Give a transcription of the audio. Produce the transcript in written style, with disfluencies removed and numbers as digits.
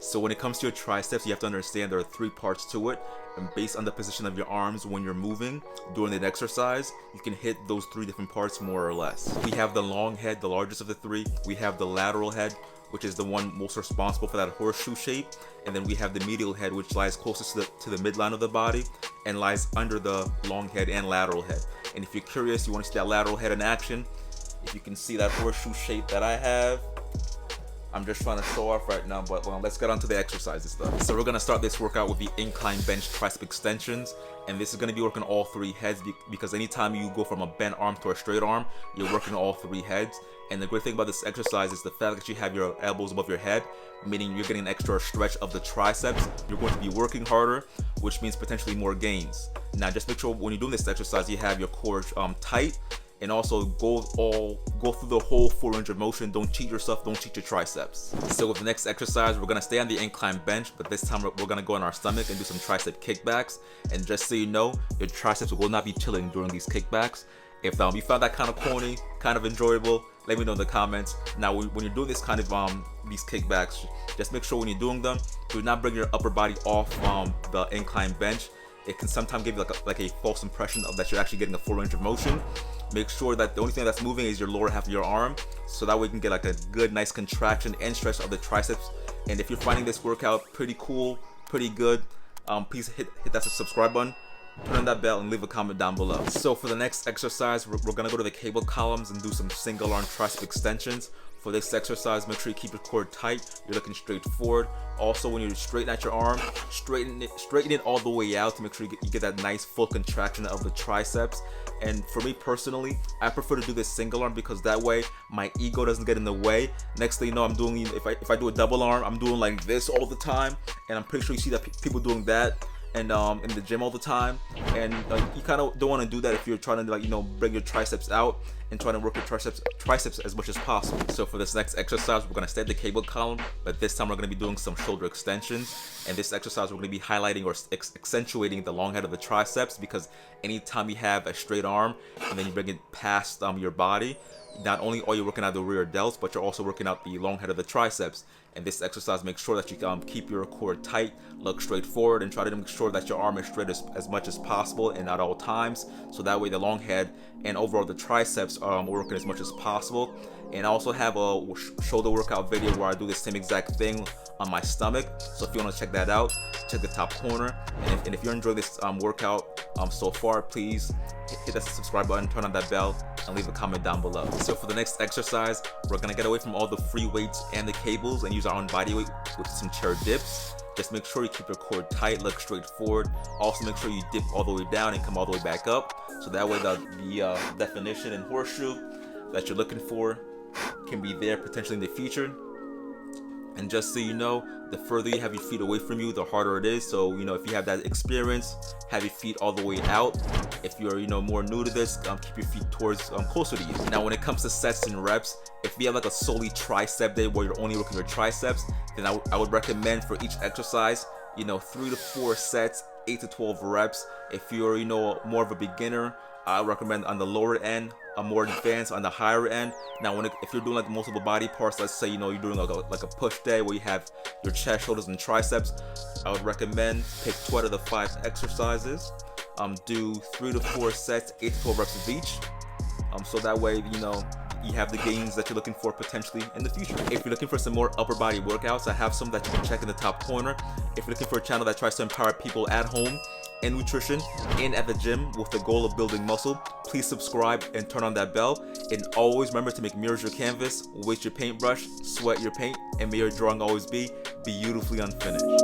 So when it comes to your triceps, you have to understand there are 3 parts to it, and based on the position of your arms when you're moving during the exercise, you can hit those 3 different parts more or less. We have the long head, the largest of the 3. We have the lateral head, which is the one most responsible for that horseshoe shape, and then we have the medial head, which lies closest to the midline of the body and lies under the long head and lateral head. And if you're curious, you want to see that lateral head in action, if you can see that horseshoe shape that I have, I'm just trying to show off right now, but let's get on to the exercises though. So we're gonna start this workout with the incline bench tricep extensions, and this is gonna be working all 3 heads because anytime you go from a bent arm to a straight arm, you're working all 3 heads. And the great thing about this exercise is the fact that you have your elbows above your head, meaning you're getting an extra stretch of the triceps. You're going to be working harder, which means potentially more gains. Now just make sure when you're doing this exercise, you have your core tight, and also go through the whole full range of motion. Don't cheat yourself, don't cheat your triceps. So with the next exercise, we're gonna stay on the incline bench, but this time we're gonna go on our stomach and do some tricep kickbacks. And just so you know, your triceps will not be chilling during these kickbacks. If you found that kind of corny, kind of enjoyable, let me know in the comments. Now when you're doing this kind of these kickbacks, just make sure when you're doing them, do not bring your upper body off the incline bench. It can sometimes give you like a false impression of that you're actually getting a full range of motion. Make sure that the only thing that's moving is your lower half of your arm, so that way you can get like a good nice contraction and stretch of the triceps. And if you're finding this workout pretty cool, pretty good, please hit that subscribe button, turn on that bell, and leave a comment down below. So for the next exercise, we're gonna go to the cable columns and do some single arm tricep extensions. For this exercise, make sure you keep your core tight, you're looking straight forward. Also, when you straighten out your arm, straighten it all the way out to make sure you get that nice full contraction of the triceps. And for me personally, I prefer to do this single arm because that way my ego doesn't get in the way. Next thing you know, I'm doing, if I do a double arm, I'm doing like this all the time, and I'm pretty sure you see that people doing that and in the gym all the time, and you kind of don't want to do that if you're trying to bring your triceps out and trying to work your triceps as much as possible. So for this next exercise, we're gonna stay at the cable column, but this time we're gonna be doing some shoulder extensions. And this exercise, we're gonna be highlighting or accentuating the long head of the triceps, because anytime you have a straight arm and then you bring it past your body, not only are you working out the rear delts, but you're also working out the long head of the triceps. And this exercise makes sure that you keep your core tight, look straight forward, and try to make sure that your arm is straight as much as possible and at all times, so that way the long head and overall the triceps are working as much as possible. And I also have a shoulder workout video where I do the same exact thing on my stomach, so if you want to check that out, check the top corner. And if you enjoy this workout so far, please hit that subscribe button, turn on that bell, and leave a comment down below. So for the next exercise, we're gonna get away from all the free weights and the cables and use our own body weight with some chair dips. Just make sure you keep your core tight, look straight forward. Also make sure you dip all the way down and come all the way back up, so that way the definition and horseshoe that you're looking for can be there potentially in the future. And just so you know, the further you have your feet away from you, the harder it is. So if you have that experience, have your feet all the way out. If you're more new to this, keep your feet towards closer to you. Now when it comes to sets and reps, if you have like a solely tricep day where you're only working your triceps, then I would recommend for each exercise 3 to 4 sets, 8 to 12 reps. If you're more of a beginner, I recommend on the lower end, more advanced on the higher end. Now if you're doing like multiple body parts, let's say you're doing like a push day where you have your chest, shoulders, and triceps, I would recommend pick 2 out of the 5 exercises, do 3 to 4 sets, 8 to 12 reps of each, so that way you have the gains that you're looking for potentially in the future. If you're looking for some more upper body workouts, I have some that you can check in the top corner. If you're looking for a channel that tries to empower people at home in nutrition and at the gym with the goal of building muscle, please subscribe and turn on that bell. And always remember to make mirrors your canvas, weight your paintbrush, sweat your paint, and may your drawing always be beautifully unfinished.